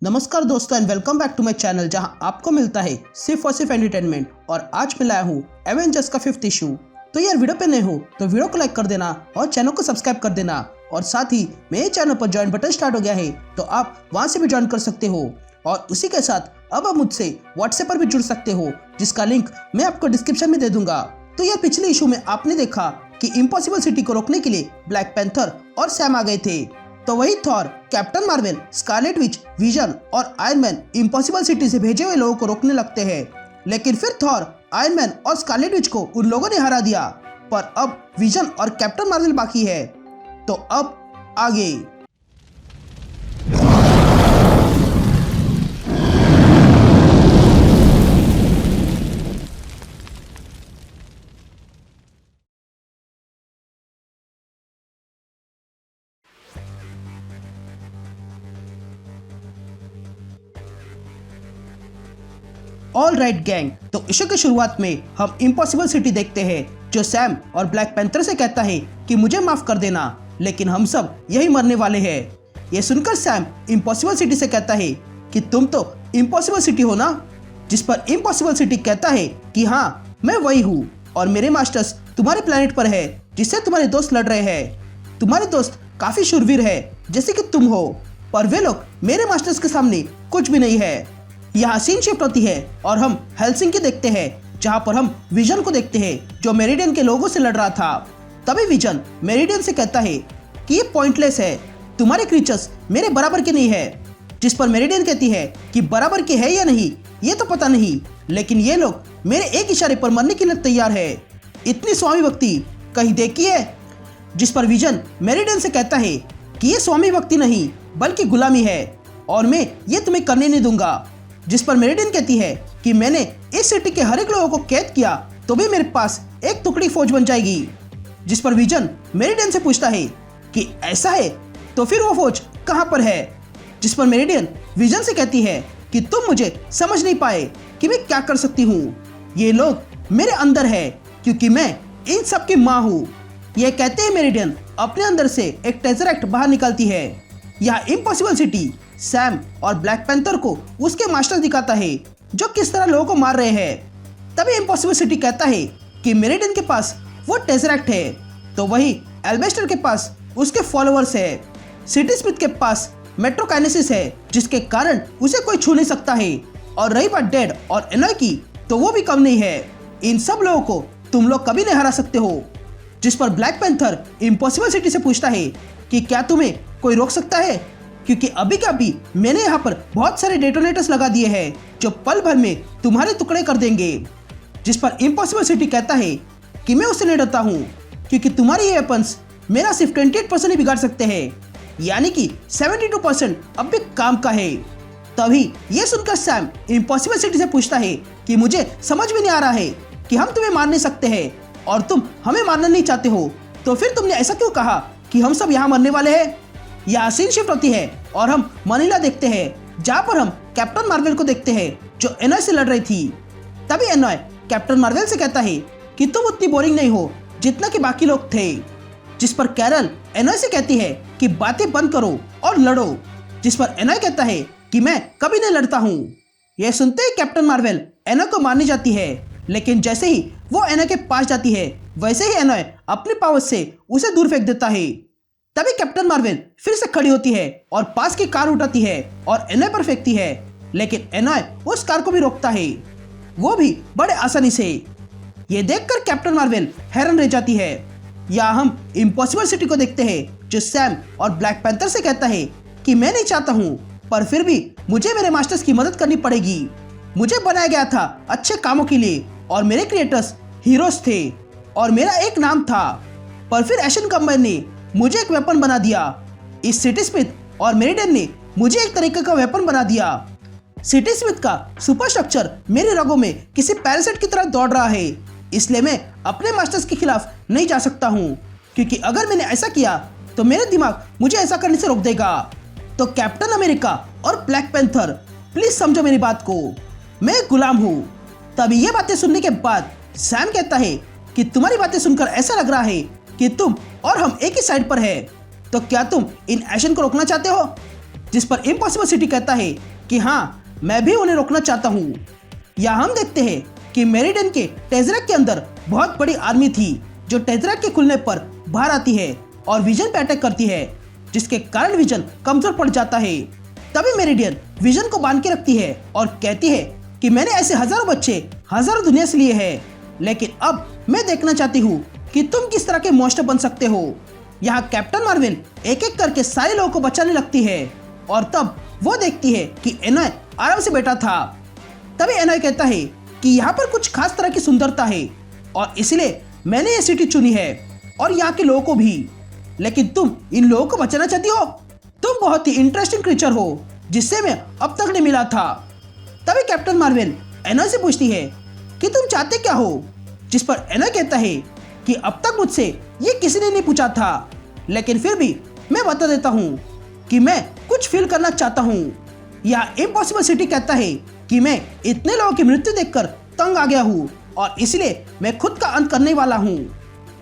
नमस्कार दोस्तों and welcome back to my channel जहां आपको मिलता है सिर्फ और सिर्फ एंटरटेनमेंट। और आज मैं लाया हूं एवेंजर्स का 5th इशू। तो यार वीडियो पे नए हो तो वीडियो को लाइक कर देना और चैनल को सब्सक्राइब कर देना। और साथ ही मेरे चैनल पर ज्वाइन बटन स्टार्ट हो गया है तो आप वहां से भी ज्वाइन कर सकते हो। और उसी के साथ अब आप मुझसे व्हाट्सएप पर भी जुड़ सकते हो जिसका लिंक मैं आपको डिस्क्रिप्शन में दे दूंगा। तो यार पिछले इशू में आपने देखा कि इम्पॉसिबल सिटी को रोकने के लिए ब्लैक पैंथर और सैम आ गए थे। तो वही Thor, captain Marvel, Scarlet Witch, vision और आयरन मैन इम्पॉसिबल सिटी से भेजे हुए लोगों को रोकने लगते हैं। लेकिन फिर थॉर, आयरन मैन और स्कारलेट विच को उन लोगों ने हरा दिया। पर अब विजन और कैप्टन मार्वल बाकी है। तो अब आगे ऑल राइट गैंग। तो इशू की शुरुआत में हम इम्पॉसिबल सिटी देखते हैं जो सैम और ब्लैक पैंथर से कहता है कि मुझे माफ कर देना, लेकिन हम सब यही मरने वाले हैं। ये सुनकर सैम इम्पॉसिबल सिटी से कहता है कि तुम तो इम्पॉसिबल सिटी हो ना। जिस पर इम्पॉसिबल सिटी कहता है कि हाँ मैं वही हूँ और मेरे मास्टर्स तुम्हारे प्लेनेट पर है जिससे तुम्हारे दोस्त लड़ रहे हैं। तुम्हारे दोस्त काफी शूरवीर है जैसे कि तुम हो, पर वे लोग मेरे मास्टर्स के सामने कुछ भी नहीं है। यहाँ सीन शिफ्ट होती है और हम हेलसिंकी देखते हैं जहाँ पर हम विजन को देखते हैं जो मेरिडियन के लोगों से लड़ रहा था। तभी विजन मेरिडियन से कहता है कि ये पॉइंटलेस है, तुम्हारे क्रीचर्स मेरे बराबर के नहीं है। जिस पर मेरिडियन कहती है कि बराबर के है या नहीं ये तो पता नहीं, लेकिन ये लोग मेरे एक इशारे पर मरने के लिए तैयार है। इतनी स्वामी भक्ति कहीं देखी है? जिस पर विजन मेरिडियन से कहता है कि ये स्वामी भक्ति नहीं बल्कि गुलामी है और मैं ये तुम्हें करने नहीं दूंगा। जिस पर मेरिडियन कहती है कि मैंने इस सिटी के हर एक लोगों को कैद किया तो भी मेरे पास एक टुकड़ी फौज बन जाएगी। जिस पर विजन मेरिडियन से पूछता है कि ऐसा है तो फिर वो फौज कहां पर है। जिस पर मेरिडियन विजन से कहती है कि तुम मुझे समझ नहीं पाए कि मैं क्या कर सकती हूँ। ये लोग मेरे अंदर है क्योंकि मैं इन सब की माँ हूँ। ये कहते हैं मेरिडियन अपने अंदर से एक टेज़रेक्ट बाहर निकलती है। यह इम्पॉसिबल सिटी सैम और ब्लैक पैंथर को उसके मास्टर दिखाता है जो किस तरह लोगों को मार रहे हैं। तभी इम्पॉसिबल सिटी कहता है कि मेरिडियन के पास वो टेज़रेक्ट है तो वही एल्बेस्टर के पास उसके फॉलोअर्स है। सिटी स्मिथ के पास मेट्रोकाइनेसिस है जिसके कारण उसे कोई छू नहीं सकता है। और रही बात डेड और एनॉय की तो वो भी कम नहीं है। इन सब लोगों को तुम लोग कभी नहीं हरा सकते हो। जिस पर ब्लैक पैंथर इम्पॉसिबल सिटी से पूछता है कि क्या तुम्हें कोई रोक सकता है, क्योंकि अभी का अभी मैंने यहाँ पर बहुत सारे डेटोनेटर्स लगा दिए हैं जो पल भर में तुम्हारे टुकड़े कर देंगे। जिस पर इम्पॉसिबल सिटी कहता है कि मैं उससे नहीं डरता हूँ क्योंकि तुम्हारी ये वेपन्स मेरा सिर्फ 28% ही बिगाड़ सकते हैं, यानी कि 72% अब भी काम का है। तभी ये सुनकर सैम इम्पॉसिबल सिटी से पूछता है कि मुझे समझ में नहीं आ रहा है कि हम तुम्हें मार नहीं सकते हैं और तुम हमें मारना नहीं चाहते हो, तो फिर तुमने ऐसा क्यों कहा कि हम सब यहाँ मरने वाले हैं। यहाँ सीन शिफ्ट होती है और हम मनीला देखते हैं जहाँ पर हम कैप्टन मार्वल को देखते हैं जो एनॉय से लड़ रही थी। तभी एनॉय कैप्टन मार्वल से कहता है कि तुम उतनी बोरिंग नहीं हो जितना कि बाकी लोग थे। जिस पर कैरल एनॉय से कहती है कि बातें बंद करो और लड़ो। जिस पर एनॉय कहता है कि मैं कभी नहीं लड़ता हूँ। यह सुनते ही कैप्टन मार्वल एनॉय को मारने जाती है, लेकिन जैसे ही वो एनॉय के पास जाती है वैसे ही एनॉय अपने पावर से उसे दूर फेंक देता है। तभी कैप्टन मार्वल फिर से खड़ी होती है और पास की कार उठाती है और एनॉय पर फेंकती है, लेकिन एनॉय उस कार को भी रोकता है, वो भी बड़े आसानी से। ये देखकर कैप्टन मार्वल हैरान रह जाती है। यहाँ हम इम्पॉसिबल सिटी को देखते हैं जो सैम और ब्लैक पैंथर से कहता है कि मैं नहीं चाहता हूँ पर फिर भी मुझे मेरे मास्टर्स की मदद करनी पड़ेगी। मुझे बनाया गया था अच्छे कामों के लिए और मेरे क्रिएटर्स हीरोज थे और मेरा एक नाम था, पर फिर एशियन कंबाइन ने मुझे एक वेपन बना दिया। इस सिटी स्मिथ और मेरिडियन ने मुझे एक तरीके का वेपन बना दिया। सिटी स्मिथ का सुपर स्ट्रक्चर मेरे रगों में किसी पैरासाइट की तरह दौड़ रहा है, इसलिए मैं अपने मास्टर्स के खिलाफ नहीं जा सकता हूँ क्योंकि अगर मैंने ऐसा किया तो मेरे दिमाग मुझे ऐसा करने से रोक देगा। तो कैप्टन अमेरिका और ब्लैक पैंथर प्लीज समझो मेरी बात को, मैं गुलाम हूँ। तभी ये बातें सुनने के बाद सैम कहता है कि तुम्हारी बातें सुनकर ऐसा लग रहा है कि तुम और हम एक ही साइड पर है, तो क्या तुम इन एक्शन को रोकना चाहते हो। जिस पर इम्पॉसिबल सिटी कहता है कि हाँ मैं भी उन्हें रोकना चाहता हूँ। यहाँ हम देखते हैं कि मेरिडियन के टेज़रेक्ट के अंदर बहुत बड़ी आर्मी थी जो टेज़रेक्ट के खुलने पर बाहर आती है और विजन पे अटैक करती है, जिसके कारण विजन कमजोर पड़ जाता है। तभी मेरिडियन विजन को बांध के रखती है और कहती है कि मैंने ऐसे हजारों बच्चे हजारों दुनिया से लिए हैं, लेकिन अब मैं देखना चाहती हूँ कि तुम किस तरह के मॉन्स्टर बन सकते हो। यहाँ कैप्टन मार्वल एक एक करके सारे लोगों को बचाने लगती है और तब वो देखती है कि एनॉय आराम से बैठा था। तभी एनॉय कहता है कि यहाँ पर कुछ खास तरह की सुंदरता है और इसलिए मैंने ये सिटी चुनी है और यहाँ के लोगों को भी। लेकिन तुम इन लोगों को बचाना चाहती हो? तुम बहुत ही इंटरेस्टिंग क्रीचर हो जिससे मैं अब तक नहीं मिला था। तभी कैप्टन मार्वल एनॉय से पूछती है कि तुम चाहते क्या हो, जिस पर एनॉय कहता है कि अब तक मुझसे ये किसी ने नहीं पूछा था, लेकिन फिर भी मैं बता देता हूँ कि मैं कुछ फील करना चाहता हूँ। यह इम्पॉसिबल सिटी कहता है कि मैं इतने लोगों की मृत्यु देखकर तंग आ गया हूँ और इसलिए मैं खुद का अंत करने वाला हूँ।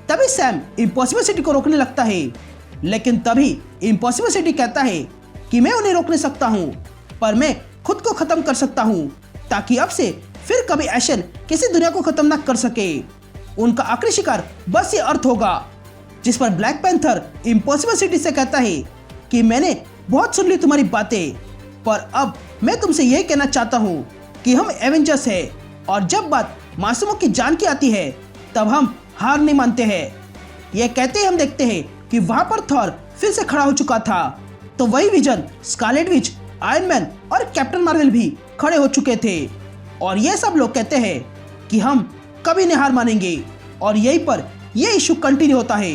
तभी सैम इम्पॉसिबल सिटी को रोकने लगता है, लेकिन तभी इम्पॉसिबल सिटी कहता है कि मैं उन्हें रोक नहीं सकता हूँ, पर मैं खुद को खत्म कर सकता हूँ ताकि अब से फिर कभी एशन किसी दुनिया को खत्म ना कर सके। उनका आखिरी शिकार बस ये अर्थ होगा। जिस पर ब्लैक पैंथर इम्पॉसिबल सिटी से कहता है कि मैंने बहुत सुन ली तुम्हारी बातें, पर अब मैं तुमसे यही कहना चाहता हूँ कि हम एवेंजर्स हैं और जब बात मासूमों की जान की आती है तब हम हार नहीं मानते हैं। यह कहते ही हम देखते हैं कि वहां पर थॉर फिर से खड़ा हो चुका था, तो वही vision, Scarlet Witch, iron man और कैप्टन मार्वल भी खड़े हो चुके थे और ये सब लोग कहते हैं कि हम कभी नहीं हार मानेंगे और यहीं पर ये इशू कंटिन्यू होता है।